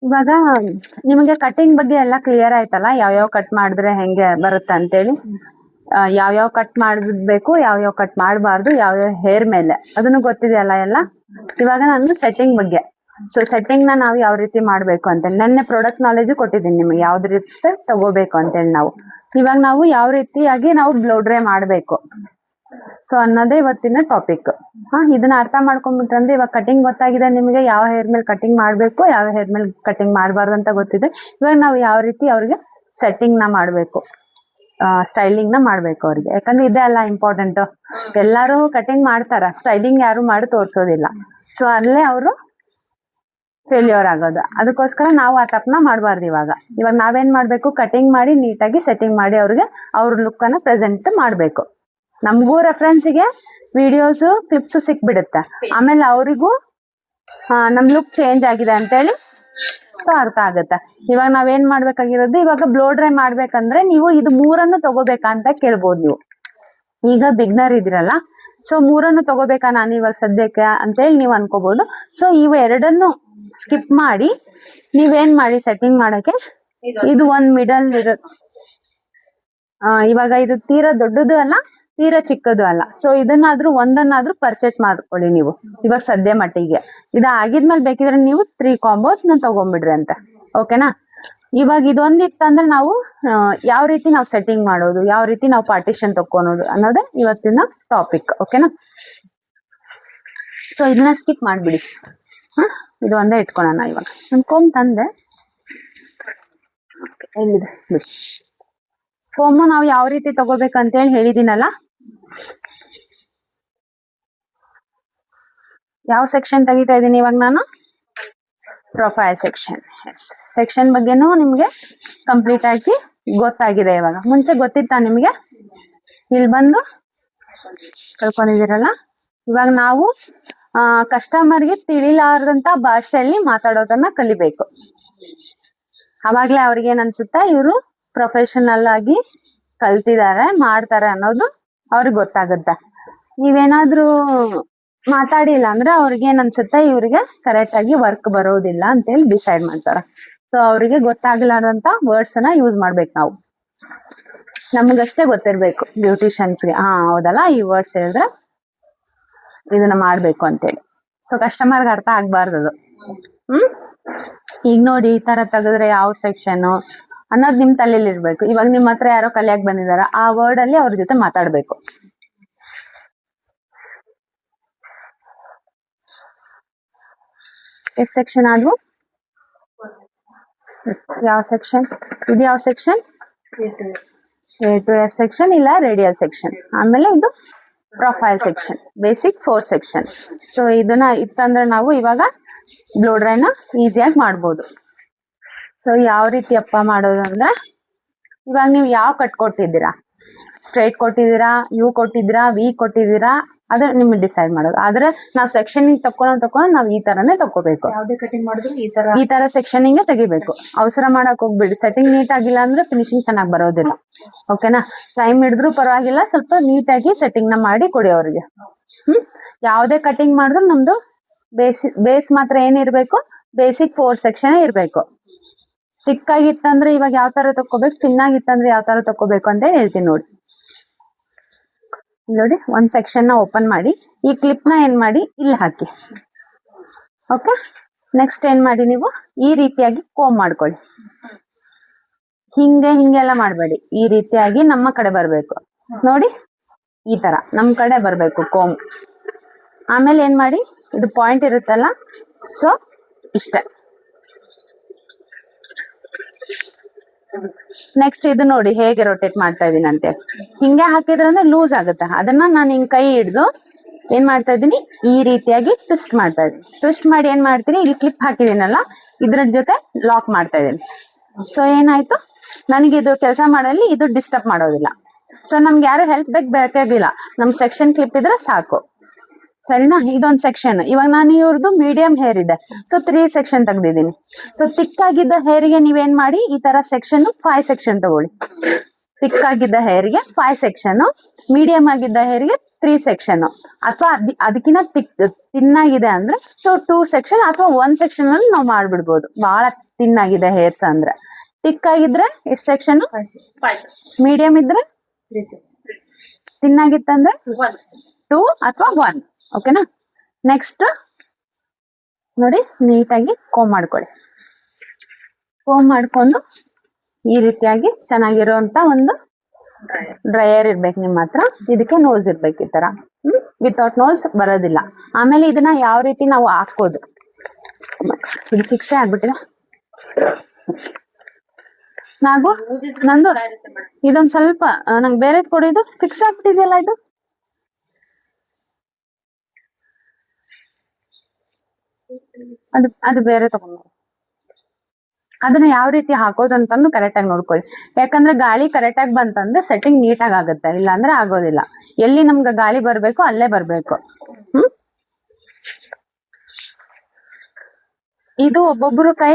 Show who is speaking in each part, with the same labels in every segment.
Speaker 1: ಇವಾಗ ನಿಮಗೆ ಕಟಿಂಗ್ ಬಗ್ಗೆ ಎಲ್ಲ ಕ್ಲಿಯರ್ ಆಯ್ತಲ್ಲ, ಯಾವ್ಯಾವ ಕಟ್ ಮಾಡಿದ್ರೆ ಹೆಂಗೆ ಬರುತ್ತೆ ಅಂತೇಳಿ. ಯಾವ್ಯಾವ ಕಟ್ ಮಾಡಬೇಕು, ಯಾವ್ಯಾವ ಕಟ್ ಮಾಡಬಾರ್ದು, ಯಾವ್ಯಾವ ಹೇರ್ ಮೇಲೆ ಅದನ್ನು ಗೊತ್ತಿದೆಯಲ್ಲ ಎಲ್ಲ. ಇವಾಗ ನಾನು ಸೆಟ್ಟಿಂಗ್ ಬಗ್ಗೆ, ಸೊ ಸೆಟ್ಟಿಂಗ್ ನ ನಾವು ಯಾವ ರೀತಿ ಮಾಡ್ಬೇಕು ಅಂತೇಳಿ ನೆನ್ನೆ ಪ್ರಾಡಕ್ಟ್ ನಾಲೆಜ್ ಕೊಟ್ಟಿದ್ದೀನಿ ನಿಮಗೆ, ಯಾವ್ದು ರೀತಿ ತಗೋಬೇಕು ಅಂತೇಳಿ. ಇವಾಗ ನಾವು ಯಾವ ರೀತಿಯಾಗಿ ನಾವು ಬ್ಲೋ ಡ್ರೈ ಮಾಡಬೇಕು ಸೊ ಅನ್ನೋದೇ ಇವತ್ತಿನ ಟಾಪಿಕ್. ಇದನ್ನ ಅರ್ಥ ಮಾಡ್ಕೊಂಡ್ಬಿಟ್ರಂದ್ರೆ ಇವಾಗ ಕಟಿಂಗ್ ಗೊತ್ತಾಗಿದೆ ನಿಮಗೆ, ಯಾವ ಹೇರ್ ಮೇಲೆ ಕಟಿಂಗ್ ಮಾಡಬೇಕು, ಯಾವ ಹೇರ್ ಮೇಲೆ ಕಟಿಂಗ್ ಮಾಡಬಾರ್ದು ಅಂತ ಗೊತ್ತಿದೆ. ಇವಾಗ ನಾವು ಯಾವ ರೀತಿ ಅವ್ರಿಗೆ ಸೆಟ್ಟಿಂಗ್ ನ ಮಾಡಬೇಕು, ಸ್ಟೈಲಿಂಗ್ ನ ಮಾಡ್ಬೇಕು ಅವ್ರಿಗೆ. ಯಾಕಂದ್ರೆ ಇದೇ ಅಲ್ಲ ಇಂಪಾರ್ಟೆಂಟ್. ಎಲ್ಲರೂ ಕಟಿಂಗ್ ಮಾಡ್ತಾರ, ಸ್ಟೈಲಿಂಗ್ ಯಾರು ಮಾಡಿ ತೋರ್ಸೋದಿಲ್ಲ. ಸೊ ಅಲ್ಲೇ ಅವರು ಫೇಲ್ಯೂರ್ ಆಗೋದು. ಅದಕ್ಕೋಸ್ಕರ ನಾವು ಆ ತಪ್ಪನ ಮಾಡಬಾರ್ದು. ಇವಾಗ ನಾವೇನ್ ಮಾಡ್ಬೇಕು, ಕಟಿಂಗ್ ಮಾಡಿ ನೀಟಾಗಿ ಸೆಟ್ಟಿಂಗ್ ಮಾಡಿ ಅವ್ರಿಗೆ ಅವ್ರ ಲುಕ್ ಅನ್ನ ಪ್ರೆಸೆಂಟ್ ಮಾಡ್ಬೇಕು. ನಮಗೂ ರೆಫರೆನ್ಸ್ಗೆ ವಿಡಿಯೋಸ್ ಕ್ಲಿಪ್ಸ್ ಸಿಕ್ಬಿಡುತ್ತೆ. ಆಮೇಲೆ ಅವರಿಗೂ ನಮ್ ಲುಕ್ ಚೇಂಜ್ ಆಗಿದೆ ಅಂತೇಳಿ ಸೊ ಅರ್ಥ ಆಗುತ್ತೆ. ಇವಾಗ ನಾವೇನ್ ಮಾಡ್ಬೇಕಾಗಿರೋದು, ಇವಾಗ ಬ್ಲೋ ಡ್ರೈ ಮಾಡ್ಬೇಕಂದ್ರೆ ನೀವು ಇದು ಮೂರನ್ನು ತಗೋಬೇಕಂತ ಕೇಳ್ಬೋದು ನೀವು. ಈಗ ಬಿಗ್ನರ್ ಇದಿರಲ್ಲ, ಸೊ ಮೂರನ್ನು ತಗೋಬೇಕಾ ನಾನು ಇವಾಗ ಸದ್ಯಕ್ಕೆ ಅಂತೇಳಿ ನೀವು ಅನ್ಕೋಬಹುದು. ಸೊ ಇವು ಎರಡನ್ನು ಸ್ಕಿಪ್ ಮಾಡಿ ನೀವೇನ್ ಮಾಡಿ ಸೆಟ್ಟಿಂಗ್ ಮಾಡಕ್ಕೆ, ಇದು ಒಂದ್ ಮಿಡಲ್ ಇವಾಗ ಇದು ತೀರಾ ದೊಡ್ಡದು ಅಲ್ಲ, ತೀರಾ ಚಿಕ್ಕದು ಅಲ್ಲ. ಸೊ ಇದನ್ನಾದ್ರೂ ಒಂದನ್ನಾದ್ರೂ ಪರ್ಚೇಸ್ ಮಾಡ್ಕೊಳ್ಳಿ ನೀವು ಇವಾಗ ಸದ್ಯ ಮಟ್ಟಿಗೆ. ಆಗಿದ್ಮೇಲೆ ಬೇಕಿದ್ರೆ ನೀವು 3 ಕಾಂಬೋಸ್ ತಗೊಂಡ್ಬಿಡ್ರಿ ಅಂತ, ಓಕೆನಾ. ಇವಾಗ ಇದೊಂದಿತ್ತಂದ್ರೆ ನಾವು ಯಾವ ರೀತಿ ನಾವು ಸೆಟ್ಟಿಂಗ್ ಮಾಡೋದು, ಯಾವ ರೀತಿ ನಾವು ಪಾರ್ಟಿಷನ್ ತಕ್ಕೊಳೋದು ಅನ್ನೋದೇ ಇವತ್ತಿನ ಟಾಪಿಕ್, ಓಕೆನಾ. ಸೊ ಇದನ್ನ ಸ್ಕಿಪ್ ಮಾಡ್ಬಿಡಿ. ಇದು ಒಂದೇ ಇಟ್ಕೊಳ್ಳೋಣ. ಇವಾಗ ನಾನು ಕೋಮ್ ತಂದೆ, ಎಲ್ಲಿದೆ ಬಿಡಿ. ಕೋಮು ನಾವು ಯಾವ ರೀತಿ ತಗೋಬೇಕಂತೇಳಿ ಹೇಳಿದೀನಲ್ಲ. ಯಾವ ಸೆಕ್ಷನ್ ತೆಗಿತಾ ಇದ್ದೀನಿ ಇವಾಗ ನಾನು, ಪ್ರೊಫೈಲ್ ಸೆಕ್ಷನ್ ಬಗ್ಗೆನೂ ನಿಮ್ಗೆ ಕಂಪ್ಲೀಟ್ ಆಗಿ ಗೊತ್ತಾಗಿದೆ. ಇವಾಗ ಮುಂಚೆ ಗೊತ್ತಿತ್ತಾ ನಿಮ್ಗೆ? ಇಲ್ಲಿ ಬಂದು ಕಳ್ಕೊಂಡಿದ್ದೀರಲ್ಲ. ಇವಾಗ ನಾವು ಕಸ್ಟಮರ್ಗೆ ತಿಳಿಲಾರದಂತ ಭಾಷೆಯಲ್ಲಿ ಮಾತಾಡೋದನ್ನ ಕಲಿಬೇಕು. ಅವಾಗ್ಲೇ ಅವ್ರಿಗೆ ಏನ್ ಅನ್ಸುತ್ತೆ, ಇವರು ಪ್ರೊಫೆಷನಲ್ ಆಗಿ ಕಲ್ತಿದ್ದಾರೆ, ಮಾಡ್ತಾರೆ ಅನ್ನೋದು ಅವ್ರಿಗೆ ಗೊತ್ತಾಗುತ್ತೆ. ನೀವೇನಾದ್ರೂ ಮಾತಾಡಿಲ್ಲ ಅಂದ್ರೆ ಅವ್ರಿಗೆ ಏನ್ ಅನ್ಸುತ್ತೆ, ಇವ್ರಿಗೆ ಕರೆಕ್ಟ್ ಆಗಿ ವರ್ಕ್ ಬರೋದಿಲ್ಲ ಅಂತೇಳಿ ಡಿಸೈಡ್ ಮಾಡ್ತಾರೆ. ಸೊ ಅವ್ರಿಗೆ ಗೊತ್ತಾಗ್ಲಾರ್ದಂತ ವರ್ಡ್ಸ್ ಅನ್ನ ಯೂಸ್ ಮಾಡ್ಬೇಕು ನಾವು. ನಮಗಷ್ಟೇ ಗೊತ್ತಿರ್ಬೇಕು ಬ್ಯೂಟಿಷಿಯನ್ಸ್ಗೆ, ಹೌದಲ್ಲ ಈ ವರ್ಡ್ಸ್ ಹೇಳಿದ್ರೆ ಇದನ್ನ ಮಾಡ್ಬೇಕು ಅಂತೇಳಿ. ಸೊ ಕಸ್ಟಮರ್ಗೆ ಅರ್ಥ ಆಗ್ಬಾರ್ದು ಅದು. ಈಗ ನೋಡಿ, ಈ ತರ ತೆಗೆದ್ರೆ ಯಾವ ಸೆಕ್ಷನ್ ಅನ್ನೋದು ನಿಮ್ ತಲೆಯಲ್ಲಿ ಇರ್ಬೇಕು. ಇವಾಗ ನಿಮ್ ಹತ್ರ ಯಾರೋ ಕಲಿಯಾಕ್ ಬಂದಿದಾರ, ಆ ವರ್ಡ್ ಅಲ್ಲಿ ಅವ್ರ ಜೊತೆ ಮಾತಾಡ್ಬೇಕು. ಎಷ್ಟು ಸೆಕ್ಷನ್ ಆದ್ವು? ಯಾವ ಸೆಕ್ಷನ್ ಇದು? ಯಾವ section? A to F section ಇಲ್ಲ ರೇಡಿಯಲ್ ಸೆಕ್ಷನ್. ಆಮೇಲೆ ಇದು profile section, basic 4 section. So ಇದನ್ನ ಇತ್ತಂದ್ರೆ ನಾವು ಇವಾಗ ಬ್ಲೋ ಡ್ರೈನ ಈಸಿಯಾಗಿ ಮಾಡ್ಬೋದು. ಸೊ ಯಾವ ರೀತಿ ಅಪ್ಪ ಮಾಡೋದು ಅಂದ್ರೆ, ಇವಾಗ ನೀವು ಯಾವ ಕಟ್ ಕೊಟ್ಟಿದ್ದೀರಾ, ಸ್ಟ್ರೈಟ್ ಕೊಟ್ಟಿದ್ದೀರಾ, ಯು ಕೊಟ್ಟಿದ್ದೀರಾ, ವಿ ಕೊಟ್ಟಿದ್ದೀರಾ, ಅದ್ರ ನಿಮ್ಗೆ ಡಿಸೈಡ್ ಮಾಡೋದು. ಆದ್ರೆ ನಾವು ಸೆಕ್ಷನ್ ತಕೊಂಡು ನಾವು ಈ ತರನೇ ತಗೋಬೇಕು.
Speaker 2: ಯಾವ್ದೇ ಕಟಿಂಗ್ ಮಾಡಿದ್ರು
Speaker 1: ಈ ತರ ಸೆಕ್ಷನಿಂಗ್ ತೆಗಿಬೇಕು. ಅವಸರ ಮಾಡಕ್ ಹೋಗ್ಬಿಡಿ. ಸೆಟ್ಟಿಂಗ್ ನೀಟ್ ಆಗಿಲ್ಲ ಅಂದ್ರೆ ಫಿನಿಶಿಂಗ್ ಚೆನ್ನಾಗಿ ಬರೋದಿಲ್ಲ, ಓಕೆನಾ. ಟೈಮ್ ಹಿಡಿದ್ರು ಪರವಾಗಿಲ್ಲ, ಸ್ವಲ್ಪ ನೀಟಾಗಿ ಸೆಟ್ಟಿಂಗ್ ನ ಮಾಡಿ ಕೊಡಿ ಅವ್ರಿಗೆ. ಯಾವ್ದೇ ಕಟಿಂಗ್ ಮಾಡಿದ್ರು ನಮ್ದು ಬೇಸ್ ಮಾತ್ರ ಏನಿರ್ಬೇಕು, ಬೇಸಿಕ್ 4 ಸೆಕ್ಷನ್ ಇರ್ಬೇಕು. ತಿಕ್ಕಾಗಿತ್ತಂದ್ರೆ ಇವಾಗ ಯಾವ ತರ ತಕೋಬೇಕು, ತಿನ್ನಾಗಿತ್ತಂದ್ರೆ ಯಾವ ತರ ತಕೋಬೇಕು ಅಂತ ಹೇಳ್ತೀನಿ ನೋಡಿ. ನೋಡಿ, ಒಂದ್ ಸೆಕ್ಷನ್ ನ ಓಪನ್ ಮಾಡಿ ಈ ಕ್ಲಿಪ್ ನ ಏನ್ ಮಾಡಿ ಇಲ್ಲಿ ಹಾಕಿ, ಓಕೆ. ನೆಕ್ಸ್ಟ್ ಏನ್ ಮಾಡಿ, ನೀವು ಈ ರೀತಿಯಾಗಿ ಕೋಮ್ ಮಾಡ್ಕೊಳ್ಳಿ. ಹಿಂಗೆಲ್ಲ ಮಾಡ್ಬೇಡಿ, ಈ ರೀತಿಯಾಗಿ ನಮ್ಮ ಕಡೆ ಬರ್ಬೇಕು ನೋಡಿ, ಈ ತರ ನಮ್ ಕಡೆ ಬರ್ಬೇಕು ಕೋಮ್. ಆಮೇಲೆ ಏನ್ ಮಾಡಿ, ಇದು ಪಾಯಿಂಟ್ ಇರುತ್ತಲ್ಲ, ಸೊ ಇಷ್ಟೇ. ನೆಕ್ಸ್ಟ್ ಇದು ನೋಡಿ ಹೇಗೆ ರೊಟೇಟ್ ಮಾಡ್ತಾ ಇದೀನಿ ಅಂತೆ. ಹಿಂಗೆ ಹಾಕಿದ್ರಂದ್ರೆ ಲೂಸ್ ಆಗುತ್ತೆ. ಅದನ್ನ ನಾನು ಹಿಂಗ್ ಕೈ ಹಿಡ್ದು ಏನ್ ಮಾಡ್ತಾ ಇದ್ದೀನಿ, ಈ ರೀತಿಯಾಗಿ ಟ್ವಿಸ್ಟ್ ಮಾಡ್ತಾ ಇದ್ದೀನಿ. ಟ್ವಿಸ್ಟ್ ಮಾಡಿ ಏನ್ ಮಾಡ್ತೀನಿ, ಇಲ್ಲಿ ಕ್ಲಿಪ್ ಹಾಕಿದೀನಲ್ಲ, ಇದ್ರ ಜೊತೆ ಲಾಕ್ ಮಾಡ್ತಾ ಇದ್ದೀನಿ. ಸೊ ಏನಾಯ್ತು, ನನಗೆ ಇದು ಕೆಲಸ ಮಾಡಲಿ ಇದು ಡಿಸ್ಟರ್ಬ್ ಮಾಡೋದಿಲ್ಲ. ಸೊ ನಮ್ಗೆ ಯಾರು ಹೆಲ್ಪ್ ಬೇಕಾಗಿಲ್ಲ, ನಮ್ ಸೆಕ್ಷನ್ ಕ್ಲಿಪ್ ಇದ್ರೆ ಸಾಕು, ಸರಿನಾ. ಇದೊಂದು ಸೆಕ್ಷನ್. ಇವಾಗ ನಾನು ಇವ್ರದ್ದು ಮೀಡಿಯಂ ಹೇರ್ ಇದೆ, ಸೊ 3 ಸೆಕ್ಷನ್ ತೆಗ್ದಿದ್ದೀನಿ. ಸೊ ತಿಕ್ಕಾಗಿದ್ದ ಹೇರಿಗೆ ನೀವೇನ್ ಮಾಡಿ, ಈ ತರ ಸೆಕ್ಷನ್ 5 ಸೆಕ್ಷನ್ ತಗೊಳ್ಳಿ. ಥಿಕ್ ಆಗಿದ್ದ ಹೇರ್ಗೆ 5 ಸೆಕ್ಷನ್, ಮೀಡಿಯಂ ಆಗಿದ್ದ ಹೇರ್ಗೆ 3 ಸೆಕ್ಷನ್, ಅಥವಾ ಅದಕ್ಕಿಂತ ತಿನ್ನಾಗಿದೆ ಅಂದ್ರೆ ಸೊ 2 ಸೆಕ್ಷನ್ ಅಥವಾ 1 ಸೆಕ್ಷನ್ ಅಲ್ಲಿ ನಾವು ಮಾಡ್ಬಿಡ್ಬೋದು. ಬಹಳ ತಿನ್ನಾಗಿದೆ ಹೇರ್ಸ್ ಅಂದ್ರೆ. ಥಿಕ್ ಆಗಿದ್ರೆ ಎಷ್ಟು ಸೆಕ್ಷನ್? ಮೀಡಿಯಂ ಇದ್ರೆ ತಿನ್ನಾಗಿತ್ತಂದ್ರೆ 2 ಅಥವಾ 1. ಓಕೆನಾ? ನೆಕ್ಸ್ಟ್ ನೋಡಿ, ನೀಟಾಗಿ ಕೋಮ್ ಮಾಡ್ಕೊಳ್ಳಿ. ಕೋಮ್ ಮಾಡ್ಕೊಂಡು ಈ ರೀತಿಯಾಗಿ ಚೆನ್ನಾಗಿರುವಂತ ಒಂದು ಡ್ರೈಯರ್ ಇರ್ಬೇಕು ನಿಮ್ಮ ಹತ್ರ. ಇದಕ್ಕೆ ನೋಸ್ ಇರ್ಬೇಕು ಈ ತರ. ವಿತೌಟ್ ನೋಸ್ ಬರೋದಿಲ್ಲ. ಆಮೇಲೆ ಇದನ್ನ ಯಾವ ರೀತಿ ನಾವು ಹಾಕೋದು, ಇದು ಫಿಕ್ಸೇ ಆಗ್ಬಿಟ್ಟಿದೆ. ನಾವು ನಂದು ಇದೊಂದ್ ಸ್ವಲ್ಪ ನಂಗೆ ಬೇರೆದ್ ಕೊಡಿದ್ದು ಫಿಕ್ಸ್ ಆಗ್ಬಿಟ್ಟಿದೆಯಲ್ಲ ಇದು. ಅದು ಬೇರೆ ತಗೊಂಡು ಅದನ್ನ ಯಾವ ರೀತಿ ಹಾಕೋದು ಅಂತಂದು ಕರೆಕ್ಟ್ ಆಗಿ ನೋಡ್ಕೊಳ್ಳಿ. ಯಾಕಂದ್ರೆ ಗಾಳಿ ಕರೆಕ್ಟ್ ಆಗಿ ಬಂತಂದ್ರೆ ಸೆಟ್ಟಿಂಗ್ ನೀಟಾಗಿ ಆಗುತ್ತೆ, ಇಲ್ಲ ಅಂದ್ರೆ ಆಗೋದಿಲ್ಲ. ಎಲ್ಲಿ ನಮ್ಗೆ ಗಾಳಿ ಬರ್ಬೇಕು ಅಲ್ಲೇ ಬರ್ಬೇಕು. ಇದು ಒಬ್ಬೊಬ್ರು ಕೈ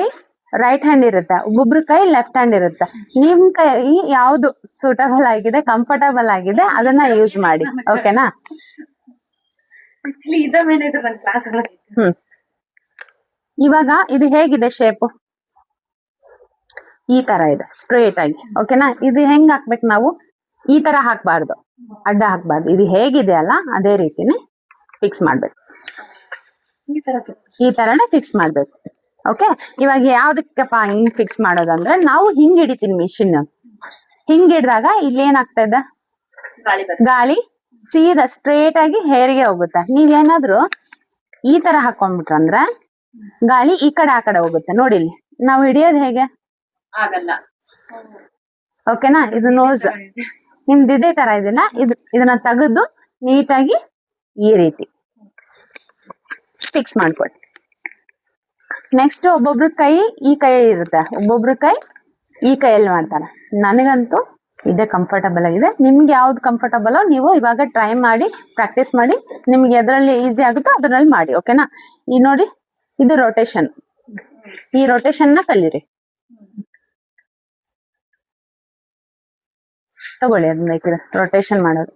Speaker 1: ರೈಟ್ ಹ್ಯಾಂಡ್ ಇರುತ್ತೆ, ಒಬ್ಬೊಬ್ರು ಕೈ ಲೆಫ್ಟ್ ಹ್ಯಾಂಡ್ ಇರುತ್ತೆ. ನಿಮ್ ಕೈ ಯಾವ್ದು ಸೂಟಬಲ್ ಆಗಿದೆ, ಕಂಫರ್ಟಬಲ್ ಆಗಿದೆ ಅದನ್ನ ಯೂಸ್ ಮಾಡಿ. ಓಕೆನಾ? ಇವಾಗ ಇದು ಹೇಗಿದೆ ಶೇಪ್? ಈ ತರ ಇದೆ, ಸ್ಟ್ರೇಟ್ ಆಗಿ. ಓಕೆನಾ? ಇದು ಹೆಂಗ್ ಹಾಕ್ಬೇಕು ನಾವು? ಈ ತರ ಹಾಕ್ಬಾರ್ದು, ಅಡ್ಡ ಹಾಕ್ಬಾರ್ದು. ಇದು ಹೇಗಿದೆ ಅಲ್ಲ ಅದೇ ರೀತಿನೇ ಫಿಕ್ಸ್ ಮಾಡ್ಬೇಕು. ಈ ತರನೇ ಫಿಕ್ಸ್ ಮಾಡ್ಬೇಕು. ಓಕೆ? ಇವಾಗ ಯಾವ್ದಕ್ಕಪ್ಪ ಹಿಂಗ್ ಫಿಕ್ಸ್ ಮಾಡೋದಂದ್ರೆ, ನಾವು ಹಿಂಗ್ ಹಿಡಿತೀನಿ ಮಿಷಿನ್. ಹಿಂಗ್ ಹಿಡ್ದಾಗ ಇಲ್ಲಿ ಏನಾಗ್ತಾ ಇದೆ, ಗಾಳಿ ಸೀದಾ ಸ್ಟ್ರೇಟ್ ಆಗಿ ಹೇರಿಗೆ ಹೋಗುತ್ತೆ. ನೀವೇನಾದ್ರೂ ಈ ತರ ಹಾಕೊಂಡ್ಬಿಟ್ರಂದ್ರೆ ಗಾಳಿ ಈ ಕಡೆ ಆ ಕಡೆ ಹೋಗುತ್ತೆ. ನೋಡಿ ಇಲ್ಲಿ ನಾವು ಹಿಡಿಯೋದು ಹೇಗೆ ಆಗಲ್ಲ. ಓಕೆನಾ? ಇದು ನೋಸ್ ನಿಮ್ದು ಇದೇ ತರ ಇದೆಯಲ್ಲ, ಇದನ್ನ ತೆಗೆದು ನೀಟಾಗಿ ಈ ರೀತಿ ಫಿಕ್ಸ್ ಮಾಡ್ಕೊಳ್ಳಿ. ನೆಕ್ಸ್ಟ್ ಒಬ್ಬೊಬ್ರ ಕೈ ಈ ಕೈ ಇರುತ್ತೆ, ಒಬ್ಬೊಬ್ರ ಕೈ ಈ ಕೈಯಲ್ಲಿ ಮಾಡ್ತಾರೆ. ನನಗಂತೂ ಇದೇ ಕಂಫರ್ಟಬಲ್ ಆಗಿದೆ. ನಿಮ್ಗೆ ಯಾವ್ದು ಕಂಫರ್ಟಬಲ್ ನೀವು ಇವಾಗ ಟ್ರೈ ಮಾಡಿ, ಪ್ರಾಕ್ಟೀಸ್ ಮಾಡಿ. ನಿಮ್ಗೆ ಎದ್ರಲ್ಲಿ ಈಸಿ ಆಗುತ್ತೋ ಅದರಲ್ಲಿ ಮಾಡಿ. ಓಕೆನಾ? ಈ ನೋಡಿ, ಇದು ರೊಟೇಷನ್. ಈ ರೊಟೇಷನ್ ನ ಕಲೀರಿ. ತಗೊಳ್ಳಿ, ಅದನ್ನ ಬೇಕಿದೆ ರೊಟೇಷನ್ ಮಾಡೋದು.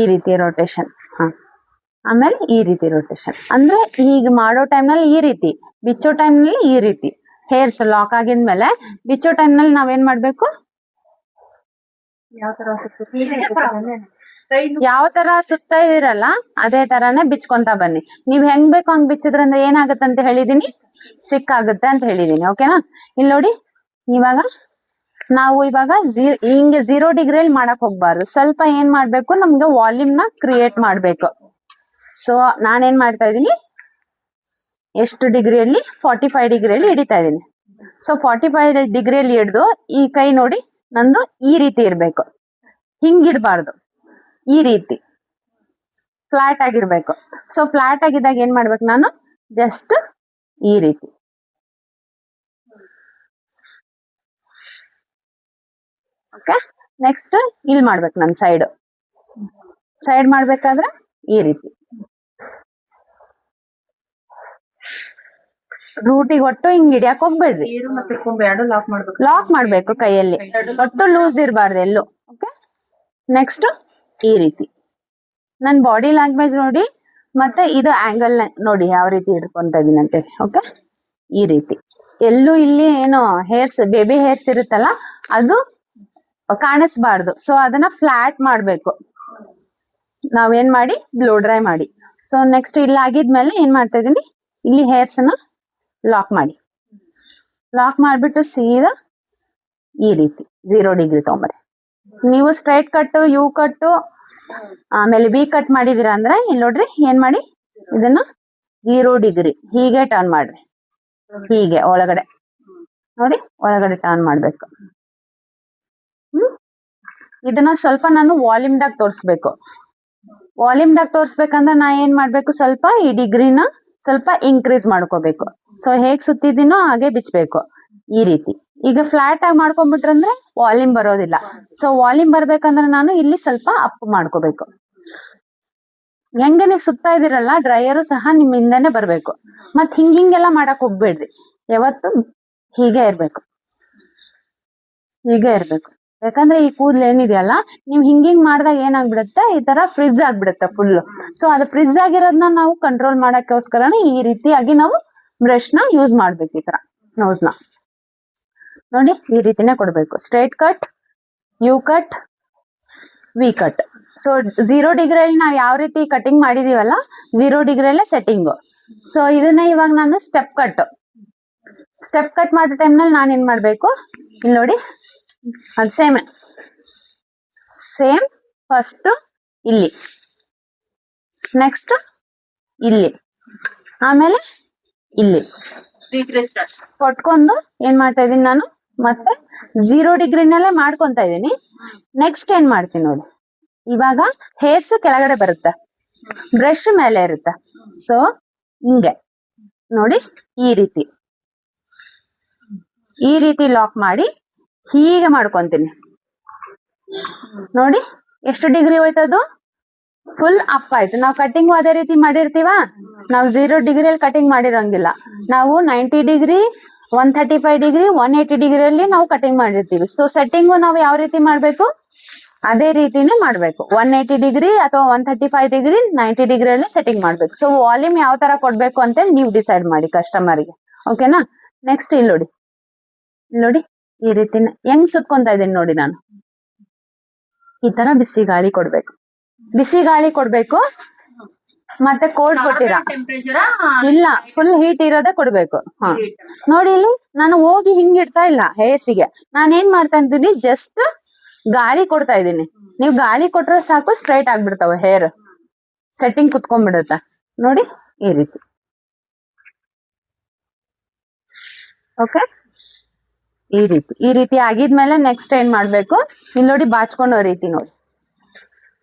Speaker 1: ಈ ರೀತಿ ರೊಟೇಷನ್. ಆಮೇಲೆ ಈ ರೀತಿ ರೊಟೇಷನ್ ಅಂದ್ರೆ ಈಗ ಮಾಡೋ ಟೈಮ್ನಲ್ಲಿ ಈ ರೀತಿ, ಬಿಚ್ಚೋ ಟೈಮ್ನಲ್ಲಿ ಈ ರೀತಿ. ಹೇರ್ಸ್ ಲಾಕ್ ಆಗಿದ್ಮೇಲೆ ಬಿಚ್ಚೋ ಟೈಮ್ನಲ್ಲಿ ನಾವೇನ್ ಮಾಡ್ಬೇಕು, ಯಾವ ತರ ಸುತ್ತ ಇದೀರಲ್ಲ ಅದೇ ತರಾನೇ ಬಿಚ್ಕೊಂತ ಬನ್ನಿ. ನೀವ್ ಹೆಂಗ್ ಬೇಕು ಹಂಗ್ ಬಿಚ್ಚಿದ್ರಿಂದ ಏನಾಗುತ್ತೆ ಅಂತ ಹೇಳಿದೀನಿ, ಸಿಕ್ಕಾಗುತ್ತೆ ಅಂತ ಹೇಳಿದೀನಿ. ಓಕೆನಾ? ಇಲ್ಲಿ ನೋಡಿ, ನಾವು ಇವಾಗ ಹಿಂಗೆ 0 ಡಿಗ್ರಿಯಲ್ಲಿ ಮಾಡಕ್ ಹೋಗ್ಬಾರ್ದು. ಸ್ವಲ್ಪ ಏನ್ ಮಾಡ್ಬೇಕು, ನಮ್ಗೆ ವಾಲ್ಯೂಮ್ ನ ಕ್ರಿಯೇಟ್ ಮಾಡ್ಬೇಕು. ಸೊ ನಾನೇನ್ ಮಾಡ್ತಾ ಇದೀನಿ, ಎಷ್ಟು ಡಿಗ್ರಿಯಲ್ಲಿ, 45 ಡಿಗ್ರಿಯಲ್ಲಿ ಹಿಡಿತಾ ಇದೀನಿ. ಸೊ 45 ಡಿಗ್ರಿಯಲ್ಲಿ ಹಿಡ್ದು ಈ ಕೈ ನೋಡಿ ನಂದು ಈ ರೀತಿ ಇರ್ಬೇಕು. ಹಿಂಗಿಡ್ಬಾರ್ದು, ಈ ರೀತಿ ಫ್ಲಾಟ್ ಆಗಿರ್ಬೇಕು. ಸೊ ಫ್ಲಾಟ್ ಆಗಿದ್ದಾಗ ಏನ್ ಮಾಡ್ಬೇಕು, ನಾನು ಜಸ್ಟ್ ಈ ರೀತಿ. ಓಕೆ? ನೆಕ್ಸ್ಟ್ ಇಲ್ಲಿ ಮಾಡ್ಬೇಕು, ನಾನು ಸೈಡ್ ಮಾಡ್ಬೇಕಾದ್ರೆ ಈ ರೀತಿ ರೂಟಿಗೆ ಒಟ್ಟು ಹಿಂಗ್ ಹಿಡಿಯಕ್ ಹೋಗ್ಬೇಡ್ರಿ. ಲಾಕ್ ಮಾಡ್ಬೇಕು ಕೈಯಲ್ಲಿ, ಒಟ್ಟು ಲೂಸ್ ಇರಬಾರ್ದು ಎಲ್ಲೂ. ಓಕೆ? ನೆಕ್ಸ್ಟ್ ಈ ರೀತಿ ನನ್ ಬಾಡಿ ಲ್ಯಾಂಗ್ವೇಜ್ ನೋಡಿ, ಮತ್ತೆ ಇದು ಆಂಗಲ್ ನೋಡಿ ಯಾವ ರೀತಿ ಇಟ್ಕೊಂತ ಇದೀನಿ ಅಂತ. ಓಕೆ? ಈ ರೀತಿ ಎಲ್ಲೂ ಇಲ್ಲಿ ಏನು ಹೇರ್ಸ್, ಬೇಬಿ ಹೇರ್ಸ್ ಇರುತ್ತಲ್ಲ ಅದು ಕಾಣಿಸ್ಬಾರ್ದು. ಸೊ ಅದನ್ನ ಫ್ಲಾಟ್ ಮಾಡ್ಬೇಕು. ನಾವೇನ್ ಮಾಡಿ, ಬ್ಲೋ ಡ್ರೈ ಮಾಡಿ. ಸೊ ನೆಕ್ಸ್ಟ್ ಇಲ್ಲಿ ಆಗಿದ್ಮೇಲೆ ಏನ್ ಮಾಡ್ತಾ ಇದೀನಿ, ಇಲ್ಲಿ ಹೇರ್ಸ್ ನ ಲಾಕ್ ಮಾಡ್ಬಿಟ್ಟು ಸೀದಾ ಈ ರೀತಿ 0 ಡಿಗ್ರಿ ತಗೊಂಬರಿ. ನೀವು ಸ್ಟ್ರೈಟ್ ಕಟ್, ಯು ಕಟ್, ಆಮೇಲೆ ವಿ ಕಟ್ ಮಾಡಿದೀರಾ ಅಂದ್ರೆ ಇಲ್ಲಿ ನೋಡ್ರಿ, ಏನ್ ಮಾಡಿ, ಇದನ್ನ 0 ಡಿಗ್ರಿ ಹೀಗೆ ಟರ್ನ್ ಮಾಡ್ರಿ. ಹೀಗೆ ಒಳಗಡೆ ನೋಡಿ, ಒಳಗಡೆ ಟರ್ನ್ ಮಾಡ್ಬೇಕು. ಇದನ್ನ ಸ್ವಲ್ಪ ನಾನು ವಾಲ್ಯೂಮ್ದಾಗ ತೋರಿಸ್ಬೇಕು. ವಾಲ್ಯೂಮ್ದಾಗ ತೋರಿಸ್ಬೇಕಂದ್ರೆ ನಾ ಏನ್ ಮಾಡ್ಬೇಕು, ಸ್ವಲ್ಪ ಈ ಡಿಗ್ರಿನ ಸ್ವಲ್ಪ ಇನ್ಕ್ರೀಸ್ ಮಾಡ್ಕೋಬೇಕು. ಸೊ ಹೇಗ್ ಸುತ್ತಿದ್ದೀನೋ ಹಾಗೆ ಬಿಚ್ಚಬೇಕು ಈ ರೀತಿ. ಈಗ ಫ್ಲಾಟ್ ಆಗಿ ಮಾಡ್ಕೊಂಡ್ಬಿಟ್ರಂದ್ರೆ ವಾಲ್ಯೂಮ್ ಬರೋದಿಲ್ಲ. ಸೊ ವಾಲ್ಯೂಮ್ ಬರ್ಬೇಕಂದ್ರೆ ನಾನು ಇಲ್ಲಿ ಸ್ವಲ್ಪ ಅಪ್ ಮಾಡ್ಕೋಬೇಕು. ಹೆಂಗೆ ನೀವು ಸುತ್ತಾ ಇದೀರಲ್ಲ, ಡ್ರೈಯರು ಸಹ ನಿಮ್ ಹಿಂದೆನೆ ಬರ್ಬೇಕು. ಮತ್ ಹಿಂಗೆಲ್ಲ ಮಾಡಕ್ ಹೋಗ್ಬೇಡ್ರಿ, ಯಾವತ್ತು ಹೀಗೆ ಇರ್ಬೇಕು. ಹೀಗೆ ಇರ್ಬೇಕು. ಯಾಕಂದ್ರೆ ಈ ಕೂದಲು ಏನಿದೆಯಲ್ಲ ನೀವು ಹಿಂಗಿಂಗ್ ಮಾಡಿದಾಗ ಏನಾಗ್ಬಿಡುತ್ತೆ, ಈ ತರ ಫ್ರಿಜ್ ಆಗ್ಬಿಡುತ್ತೆ ಫುಲ್. ಸೊ ಅದು ಫ್ರಿಜ್ ಆಗಿರೋದನ್ನ ನಾವು ಕಂಟ್ರೋಲ್ ಮಾಡಕ್ಕೋಸ್ಕರನೇ ಈ ರೀತಿಯಾಗಿ ನಾವು ಬ್ರಷ್ ನ ಯೂಸ್ ಮಾಡ್ಬೇಕು. ಈ ತರ ನೋಸ್ ನ ನೋಡಿ ಈ ರೀತಿನೇ ಕೊಡ್ಬೇಕು. Straight cut, U cut, V cut. So 0 ಡಿಗ್ರಿಯಲ್ಲಿ ನಾವು ಯಾವ ರೀತಿ ಕಟಿಂಗ್ ಮಾಡಿದೀವಲ್ಲ 0 ಡಿಗ್ರಿಯಲ್ಲೇ ಸೆಟ್ಟಿಂಗು. ಸೊ ಇದನ್ನ ಇವಾಗ ನಾನು ಸ್ಟೆಪ್ ಕಟ್ ಮಾಡೋ ಟೈಮ್ನಲ್ಲಿ ನಾನು ಏನ್ ಮಾಡ್ಬೇಕು, ಇಲ್ಲಿ ನೋಡಿ ಅದು ಸೇಮ್ ಫಸ್ಟ್ ಇಲ್ಲಿ, ನೆಕ್ಸ್ಟ್ ಇಲ್ಲಿ, ಆಮೇಲೆ ಇಲ್ಲಿ ಕೊಟ್ಕೊಂಡು ಏನ್ ಮಾಡ್ತಾ ಇದೀನಿ ನಾನು ಮತ್ತೆ 0 ಡಿಗ್ರಿನಲ್ಲೇ ಮಾಡ್ಕೊಂತ ಇದೀನಿ. ನೆಕ್ಸ್ಟ್ ಏನ್ ಮಾಡ್ತೀನಿ ನೋಡಿ, ಇವಾಗ ಹೇರ್ಸ್ ಕೆಳಗಡೆ ಬರುತ್ತೆ, ಬ್ರಷ್ ಮೇಲೆ ಇರುತ್ತೆ. ಸೊ ಹಿಂಗೆ ನೋಡಿ ಈ ರೀತಿ ಲಾಕ್ ಮಾಡಿ ಹೀಗೆ ಮಾಡ್ಕೊಂತೀನಿ. ನೋಡಿ ಎಷ್ಟು ಡಿಗ್ರಿ ಹೋಯ್ತದು, ಫುಲ್ ಅಪ್ ಆಯ್ತು. ನಾವು ಕಟಿಂಗ್ ಅದೇ ರೀತಿ ಮಾಡಿರ್ತೀವ, ನಾವು 0 ಡಿಗ್ರಿಯಲ್ಲಿ ಕಟಿಂಗ್ ಮಾಡಿರಂಗಿಲ್ಲ. ನಾವು 90 ಡಿಗ್ರಿ, 135 ಡಿಗ್ರಿ, 180 ಡಿಗ್ರಿಯಲ್ಲಿ ನಾವು ಕಟಿಂಗ್ ಮಾಡಿರ್ತೀವಿ. ಸೊ ಸೆಟ್ಟಿಂಗು ನಾವು ಯಾವ ರೀತಿ ಮಾಡ್ಬೇಕು, ಅದೇ ರೀತಿನೇ ಮಾಡ್ಬೇಕು. 180 ಡಿಗ್ರಿ ಅಥವಾ 135 ಡಿಗ್ರಿ, 90 ಡಿಗ್ರಿಯಲ್ಲಿ ಸೆಟ್ಟಿಂಗ್ ಮಾಡ್ಬೇಕು. ಸೊ ವಾಲ್ಯೂಮ್ ಯಾವ ತರ ಕೊಡ್ಬೇಕು ಅಂತೇಳಿ ನೀವು ಡಿಸೈಡ್ ಮಾಡಿ ಕಸ್ಟಮರ್ಗೆ. ಓಕೆನಾ. ನೆಕ್ಸ್ಟ್ ಇಲ್ಲಿ ನೋಡಿ ಈ ರೀತಿನ ಹೆಂಗ್ ಸುತ್ಕೊಂತ ಇದೀನಿ ನೋಡಿ ನಾನು. ಈ ತರ ಬಿಸಿ ಗಾಳಿ ಕೊಡ್ಬೇಕು. ಮತ್ತೆ ಕೋಲ್ಡ್ ಕೊಟ್ಟಿರ ಇಲ್ಲ, ಫುಲ್ ಹೀಟ್ ಇರೋದೇ ಕೊಡ್ಬೇಕು. ಹಾ ನೋಡಿ ಇಲ್ಲಿ ನಾನು ಹೋಗಿ ಹಿಂಗ್ ಇಡ್ತಾ ಇಲ್ಲ ಹೇರ್ಸಿಗೆ, ನಾನು ಏನ್ ಮಾಡ್ತಾ ಇದ್ದೀನಿ, ಜಸ್ಟ್ ಗಾಳಿ ಕೊಡ್ತಾ ಇದ್ದೀನಿ. ನೀವು ಗಾಳಿ ಕೊಟ್ರೆ ಸಾಕು, ಸ್ಟ್ರೈಟ್ ಆಗ್ಬಿಡ್ತಾವ ಹೇರ್, ಸೆಟ್ಟಿಂಗ್ ಕುತ್ಕೊಂಡ್ಬಿಡುತ್ತೆ ನೋಡಿ ಈ ರೀತಿ. ಓಕೆ, ಈ ರೀತಿ ಆಗಿದ್ಮೇಲೆ ನೆಕ್ಸ್ಟ್ ಏನ್ ಮಾಡ್ಬೇಕು, ಇಲ್ಲಿ ನೋಡಿ ಬಾಚ್ಕೊಳ್ಳೋ ರೀತಿ ನೋಡಿ,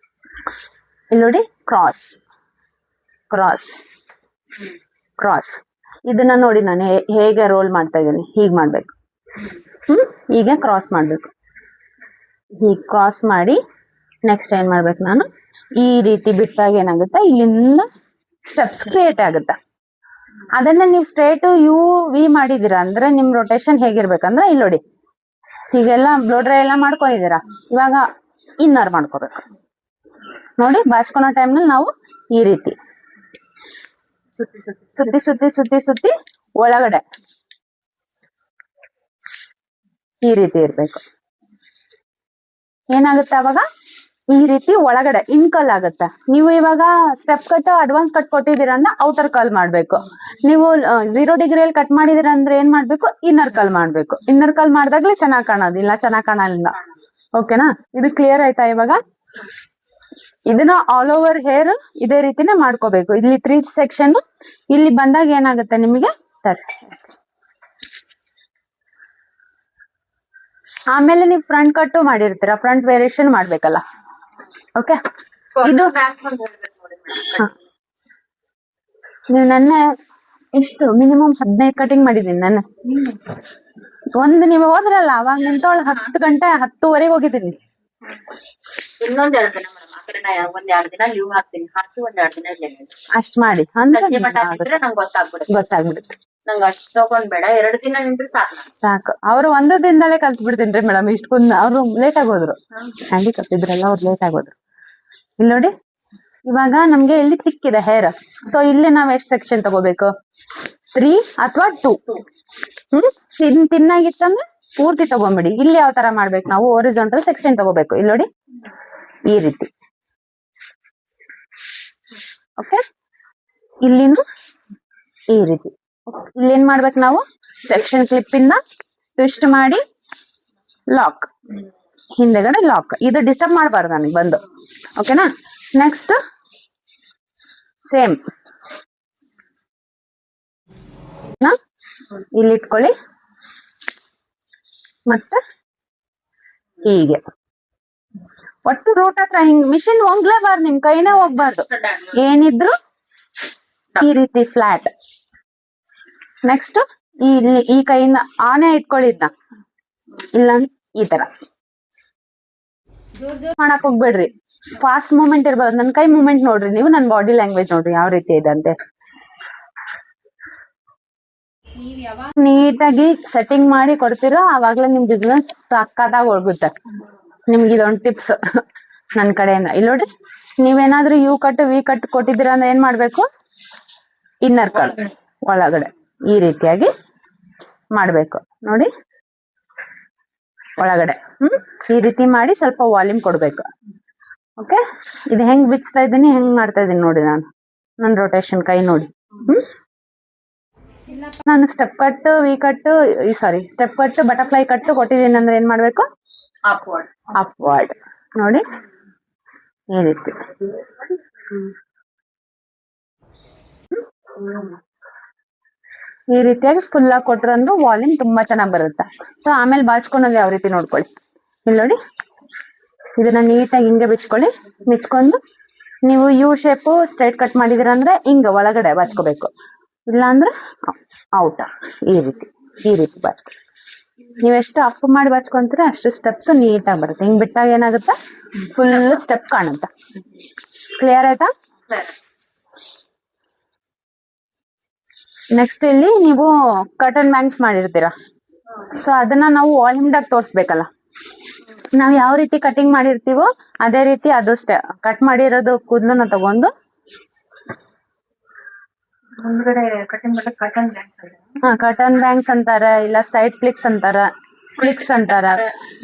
Speaker 1: ಇಲ್ಲಿ ನೋಡಿ ಕ್ರಾಸ್ ಇದನ್ನ ನೋಡಿ ನಾನು ಹೇಗೆ ರೋಲ್ ಮಾಡ್ತಾ ಇದ್ದೀನಿ, ಹೀಗ್ ಮಾಡ್ಬೇಕು. ಹೀಗೆ ಕ್ರಾಸ್ ಮಾಡ್ಬೇಕು. ಹೀಗೆ ಕ್ರಾಸ್ ಮಾಡಿ ನೆಕ್ಸ್ಟ್ ಏನ್ ಮಾಡ್ಬೇಕು, ನಾನು ಈ ರೀತಿ ಬಿಟ್ಟಾಗ ಏನಾಗುತ್ತೆ, ಇಲ್ಲಿಂದ ಸ್ಟೆಪ್ಸ್ ಕ್ರಿಯೇಟ್ ಆಗುತ್ತೆ. ಅದನ್ನ ನೀವು ಸ್ಟ್ರೇಟ್ ಯು ವಿ ಮಾಡಿದೀರಾ ಅಂದ್ರೆ ನಿಮ್ ರೊಟೇಷನ್ ಹೇಗಿರ್ಬೇಕಂದ್ರೆ, ಇಲ್ಲಿ ನೋಡಿ ಹೀಗೆಲ್ಲ ಬ್ಲೋ ಡ್ರೈ ಎಲ್ಲ ಮಾಡ್ಕೊಂಡಿದ್ದೀರಾ, ಇವಾಗ ಇನ್ನರ್ ಮಾಡ್ಕೋಬೇಕು ನೋಡಿ. ಬಾಚ್ಕೊಳೋ ಟೈಮ್ನಲ್ಲಿ ನಾವು ಈ ರೀತಿ ಸುತ್ತಿ ಒಳಗಡೆ ಈ ರೀತಿ ಇರ್ಬೇಕು. ಏನಾಗುತ್ತೆ ಅವಾಗ, ಈ ರೀತಿ ಒಳಗಡೆ ಇನ್ಕಲ್ ಆಗುತ್ತೆ. ನೀವು ಇವಾಗ ಸ್ಟೆಪ್ ಕಟ್ ಅಡ್ವಾನ್ಸ್ ಕಟ್ ಕೊಟ್ಟಿದ್ದೀರಾ ಅಂದ್ರೆ ಔಟರ್ ಕಲ್ ಮಾಡ್ಬೇಕು. ನೀವು 0 ಡಿಗ್ರಿಯಲ್ಲಿ ಕಟ್ ಮಾಡಿದೀರ ಅಂದ್ರೆ ಏನ್ ಮಾಡ್ಬೇಕು, ಇನ್ನರ್ ಕಲ್ ಮಾಡ್ಬೇಕು. ಇನ್ನರ್ ಕಲ್ ಮಾಡಿದಾಗ್ಲೇ ಚೆನ್ನಾಗ್ ಕಾಣೋದಿಲ್ಲ, ಚೆನ್ನಾಗ್ ಕಾಣಲ್ಲ. ಓಕೆನಾ, ಇದು ಕ್ಲಿಯರ್ ಆಯ್ತಾ? ಇವಾಗ ಇದನ್ನ ಆಲ್ ಓವರ್ ಹೇರ್ ಇದೇ ರೀತಿನೇ ಮಾಡ್ಕೋಬೇಕು. ಇಲ್ಲಿ 3 ಸೆಕ್ಷನ್ ಇಲ್ಲಿ ಬಂದಾಗ ಏನಾಗುತ್ತೆ ನಿಮಗೆ, ಆಮೇಲೆ ನೀವು ಫ್ರಂಟ್ ಕಟ್ಟು ಮಾಡಿರ್ತೀರಾ, ಫ್ರಂಟ್ ವೇರಿಯೇಷನ್ ಮಾಡ್ಬೇಕಲ್ಲ. ಓಕೆ, ಇದು ನೀವು ನನ್ನ ಎಷ್ಟು ಮಿನಿಮಮ್ 15 ಕಟಿಂಗ್ ಮಾಡಿದೀನಿ ನಾನು. ನೀವು ಹೋದ್ರಲ್ಲ ಅವಾಗ ನಿಂತೊಳಗೆ 10 ಗಂಟೆ 10:30 ಹೋಗಿದ್ದೀನಿ.
Speaker 2: ಇನ್ನೊಂದ್ 2 ದಿನ ಮೇಡಮ್, ಆ ಕಡೆ ಒಂದ್ 2 ದಿನ ಲೀವ್ ಹಾಕ್ತೀನಿ, ಒಂದ್ 2 ದಿನ ಇಲ್ಲೇ
Speaker 1: ಅಷ್ಟ್ ಮಾಡಿ
Speaker 2: ನಂಗೆ
Speaker 1: ಗೊತ್ತಾಗ್ಬಿಡುತ್ತೆ.
Speaker 2: ನಂಗೆ ಅಷ್ಟ್ ತಗೊಂಡ್ಬೇಡ, 2 ದಿನ ನಿಂತ್ರೆ
Speaker 1: ಸಾಕು. ಅವ್ರು 1 ದಿನದಲ್ಲೇ ಕಲ್ತ್ ಬಿಡ್ತೀನಿ ಮೇಡಮ್. ಇಷ್ಟು ಕುಂದ ಅವ್ರು ಲೇಟ್ ಆಗೋದ್ರು, ಹ್ಯಾಂಡಿ ಕತ್ತಿದ್ರಲ್ಲ ಅವ್ರು ಲೇಟ್ ಆಗೋದ್ರು. ಇಲ್ಲಿ ನೋಡಿ, ಇವಾಗ ನಮ್ಗೆ ಇಲ್ಲಿ ತಿಕ್ಕಿದೆ ಹೇರ್. ಸೊ ಇಲ್ಲಿ ನಾವ್ ಎಷ್ಟು ಸೆಕ್ಷನ್ ತಗೋಬೇಕು, 3 ಅಥವಾ 2. ತಿನ್ನಾಗಿತ್ತಂದ್ರೆ ಪೂರ್ತಿ ತಗೊಂಬಿಡಿ. ಇಲ್ಲಿ ಯಾವ ತರ ಮಾಡ್ಬೇಕು, ನಾವು ಒರಿಜಾಂಟಲ್ ಸೆಕ್ಷನ್ ತಗೋಬೇಕು. ಇಲ್ಲಿ ನೋಡಿ ಈ ರೀತಿ. ಓಕೆ, ಇಲ್ಲಿನೂ ಈ ರೀತಿ. ಇಲ್ಲಿ ಏನ್ ಮಾಡ್ಬೇಕು, ನಾವು ಸೆಕ್ಷನ್ ಕ್ಲಿಪ್ ಇಂದ ಟ್ವಿಸ್ಟ್ ಮಾಡಿ ಲಾಕ್, ಹಿಂದೆಗಡೆ ಲಾಕ್. ಇದು ಡಿಸ್ಟರ್ಬ್ ಮಾಡಬಾರ್ದು ನನಗೆ ಬಂದು. ಓಕೆನಾ. ನೆಕ್ಸ್ಟ್ ಸೇಮ್ ಇಲ್ಲಿ ಇಟ್ಕೊಳ್ಳಿ, ಮತ್ತೆ ಹೀಗೆ ಒಟ್ಟು ರೂಟ್ ಹತ್ರ ಹಿಂಗ್ ಮಿಷಿನ್ ಹೋಗ್ಲೇಬಾರ್ದು, ನಿಮ್ ಕೈನೇ ಹೋಗ್ಬಾರ್ದು. ಏನಿದ್ರು ಈ ರೀತಿ ಫ್ಲಾಟ್. ನೆಕ್ಸ್ಟ್ ಇಲ್ಲಿ ಈ ಕೈಯಿಂದ ಆನೆ ಇಟ್ಕೊಳ್ಳಿದ್ನ ಇಲ್ಲ ಈ ತರ ಮಾಡಕ್ ಹೋಗ್ಬೇಡ್ರಿ. ಫಾಸ್ಟ್ ಮೂವ್ಮೆಂಟ್ ಇರ್ಬೋದು. ನನ್ ಕೈ ಮೂವ್ಮೆಂಟ್ ನೋಡ್ರಿ ನೀವು, ನನ್ ಬಾಡಿ ಲ್ಯಾಂಗ್ವೇಜ್ ನೋಡ್ರಿ ಯಾವ ರೀತಿ ಇದೆ ಅಂತೆ. ನೀಟಾಗಿ ಸೆಟ್ಟಿಂಗ್ ಮಾಡಿ ಕೊಡ್ತಿರೋ ಆವಾಗ್ಲೇ ನಿಮ್ ಬಿಸ್ನೆಸ್ ಸಕ್ಕತ್ತಾಗಿ ಹೋಗುತ್ತೆ. ನಿಮ್ಗೆ ಇದೊಂದು ಟಿಪ್ಸ್ ನನ್ನ ಕಡೆಯಿಂದ. ಇಲ್ಲಿ ನೋಡ್ರಿ, ನೀವೇನಾದ್ರೂ ಯು ಕಟ್ ವಿ ಕಟ್ ಕೊಟ್ಟಿದ್ದೀರಾ ಅಂದ್ರೆ ಏನ್ ಮಾಡ್ಬೇಕು, ಇನ್ನರ್ ಕಟ್ ಒಳಗಡೆ ಈ ರೀತಿಯಾಗಿ ಮಾಡ್ಬೇಕು ನೋಡಿ, ಒಳಗಡೆ ಈ ರೀತಿ ಮಾಡಿ ಸ್ವಲ್ಪ ವಾಲ್ಯೂಮ್ ಕೊಡ್ಬೇಕು. ಓಕೆ, ಇದು ಹೆಂಗ್ ಬಿಚ್ತಾ ಇದ್ದೀನಿ, ಹೆಂಗ್ ಮಾಡ್ತಾ ಇದ್ದೀನಿ ನೋಡಿ ನಾನು, ನನ್ನ ರೊಟೇಷನ್ ಕೈ ನೋಡಿ. ನಾನು ಸ್ಟೆಪ್ ಕಟ್ ವಿ ಕಟ್ ಸಾರಿ ಸ್ಟೆಪ್ ಕಟ್ ಬಟರ್ಫ್ಲೈ ಕಟ್ ಕೊಟ್ಟಿದ್ದೀನಿ ಅಂದ್ರೆ ಏನ್ ಮಾಡ್ಬೇಕು, ಅಪ್ವರ್ಡ್ ನೋಡಿ ಈ ರೀತಿ. ಈ ರೀತಿಯಾಗಿ ಫುಲ್ ಆಗಿ ಕೊಟ್ರು ಅಂದ್ರೆ ವಾಲ್ಯೂಮ್ ತುಂಬಾ ಚೆನ್ನಾಗಿ ಬರುತ್ತೆ. ಸೊ ಆಮೇಲೆ ಬಾಚ್ಕೊಳೋದು ಯಾವ ರೀತಿ ನೋಡ್ಕೊಳ್ಳಿ. ಇಲ್ಲಿ ನೋಡಿ, ಇದನ್ನ ನೀಟಾಗಿ ಹಿಂಗೆ ಬಿಚ್ಕೊಳ್ಳಿ. ಬಿಚ್ಕೊಂಡು ನೀವು ಯು ಶೇಪ್ ಸ್ಟ್ರೈಟ್ ಕಟ್ ಮಾಡಿದಿರ ಅಂದ್ರೆ ಹಿಂಗ ಒಳಗಡೆ ಬಾಚ್ಕೋಬೇಕು, ಇಲ್ಲ ಅಂದ್ರೆ ಔಟ್. ಈ ರೀತಿ ಬಾಚ್ಕೊ. ನೀವೆಷ್ಟು ಅಪ್ ಮಾಡಿ ಬಾಚ್ಕೊಂತೀರ ಅಷ್ಟು ಸ್ಟೆಪ್ಸ್ ನೀಟಾಗಿ ಬರುತ್ತೆ. ಹಿಂಗ್ ಬಿಟ್ಟಾಗ ಏನಾಗುತ್ತೆ, ಫುಲ್ ಸ್ಟೆಪ್ ಕಾಣುತ್ತೆ. ಕ್ಲಿಯರ್ ಆಯ್ತಾ? ನೆಕ್ಸ್ಟ್ ಇಲ್ಲಿ ನೀವು ಕಟನ್ ಬ್ಯಾಂಗ್ಸ್ ಮಾಡಿರ್ತೀರಾ, ಸೊ ಅದನ್ನ ನಾವು ವಾಲ್ಯೂಮ್ದಾಗ ತೋರಿಸ್ಬೇಕಲ್ಲ. ನಾವ್ ಯಾವ ರೀತಿ ಕಟಿಂಗ್ ಮಾಡಿರ್ತೀವೋ ಅದೇ ರೀತಿ ಅದು ಕಟ್ ಮಾಡಿರೋದು ಕೂದಲನ್ನ ತಗೊಂಡು ಕಟನ್ ಬ್ಯಾಂಗ್ಸ್ ಅಂತಾರ, ಇಲ್ಲ ಸೈಡ್ ಫ್ಲಿಕ್ಸ್ ಅಂತಾರ, ಫ್ಲಿಕ್ಸ್ ಅಂತಾರ,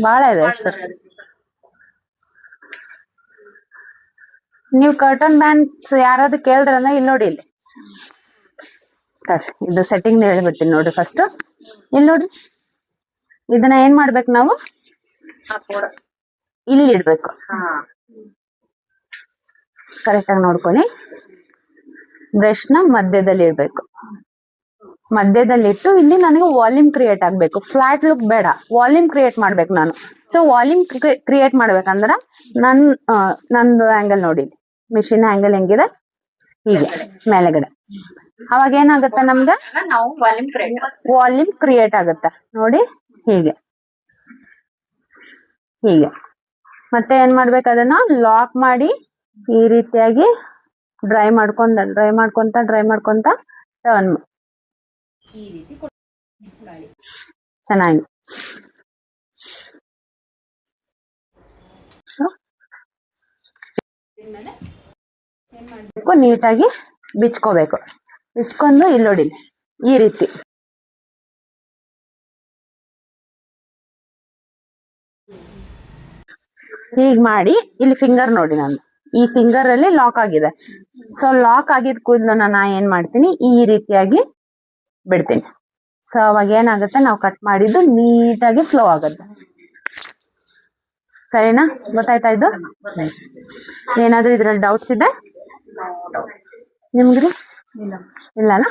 Speaker 1: ಬಹಳ ಇದೆ ಸರ್. ನೀವು ಕಟನ್ ಬ್ಯಾಂಗ್ಸ್ ಯಾರಾದ್ರೂ ಕೇಳಿದ್ರಂದ್ರೆ ಇಲ್ಲಿ ನೋಡಿ, ಇಲ್ಲಿ ಇದು ಸೆಟ್ಟಿಂಗ್ ಹೇಳ್ಬಿಡ್ತೀನಿ ನೋಡ್ರಿ. ಫಸ್ಟ್ ಇಲ್ಲಿ ನೋಡ್ರಿ, ಇದನ್ನ ಏನ್ ಮಾಡ್ಬೇಕು ನಾವು, ಇಲ್ಲಿ ಇಡ್ಬೇಕು. ಕರೆಕ್ಟ್ ಆಗಿ ನೋಡ್ಕೊಳ್ಳಿ. ಬ್ರಷ್ ನ ಮಧ್ಯದಲ್ಲಿ ಇಡ್ಬೇಕು. ಮಧ್ಯದಲ್ಲಿಟ್ಟು ಇಲ್ಲಿ ನನಗೆ ವಾಲ್ಯೂಮ್ ಕ್ರಿಯೇಟ್ ಆಗ್ಬೇಕು. ಫ್ಲಾಟ್ ಲುಕ್ ಬೇಡ, ವಾಲ್ಯೂಮ್ ಕ್ರಿಯೇಟ್ ಮಾಡ್ಬೇಕು ನಾನು. ಸೊ ವಾಲ್ಯೂಮ್ ಕ್ರಿಯೇಟ್ ಮಾಡ್ಬೇಕಂದ್ರ ನಂದು ಆಂಗಲ್ ನೋಡಿ, ಮಿಷಿನ್ ಆಂಗಲ್ ಹೆಂಗಿದೆ, ಹೀಗೆ ಮೇಲೆಗಡೆ. ಅವಾಗ ಏನಾಗುತ್ತೆ, ನಮ್ಗೆ ವಾಲ್ಯೂಮ್ ಕ್ರಿಯೇಟ್ ಆಗುತ್ತೆ ನೋಡಿ, ಹೀಗೆ. ಮತ್ತೆ ಏನ್ ಮಾಡ್ಬೇಕು, ಅದನ್ನ ಲಾಕ್ ಮಾಡಿ ಈ ರೀತಿಯಾಗಿ ಡ್ರೈ ಮಾಡ್ಕೊಂತ ಟರ್ನ್ ಚೆನ್ನಾಗಿ. ನೀಟಾಗಿ ಬಿಚ್ಕೋಬೇಕು. ಬಿಚ್ಕೊಂಡು ಇಲ್ಲಿ ನೋಡಿ ಈ ರೀತಿ ಹೀಗ್ ಮಾಡಿ, ಇಲ್ಲಿ ಫಿಂಗರ್ ನೋಡಿ, ನಾನು ಈ ಫಿಂಗರ್ ಅಲ್ಲಿ ಲಾಕ್ ಆಗಿದೆ. ಸೊ ಲಾಕ್ ಆಗಿದ್ ಕೂದಲನ್ನ ನಾ ಏನ್ ಮಾಡ್ತೀನಿ, ಈ ರೀತಿಯಾಗಿ ಬಿಡ್ತೀನಿ. ಸೊ ಅವಾಗ ಏನಾಗುತ್ತೆ, ನಾವು ಕಟ್ ಮಾಡಿದ್ದು ನೀಟಾಗಿ ಫ್ಲೋ ಆಗುತ್ತೆ. ಸರಿನಾ? ಗೊತ್ತಾಯ್ತಾ ಇದು? ಏನಾದ್ರೂ ಇದ್ರಲ್ಲಿ ಡೌಟ್ಸ್ ಇದೆ ನಿಮ್ಗ್ರಿ? ಇಲ್ಲನಾ?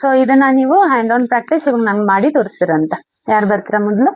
Speaker 1: ಸೊ ಇದನ್ನ ನೀವು ಹ್ಯಾಂಡ್ ಆನ್ ಪ್ರಾಕ್ಟೀಸ್ ಇವಾಗ ನಂಗೆ ಮಾಡಿ ತೋರಿಸ್ತೀರಂತ. ಯಾರು ಬರ್ತೀರಾ ಮೊದಲು?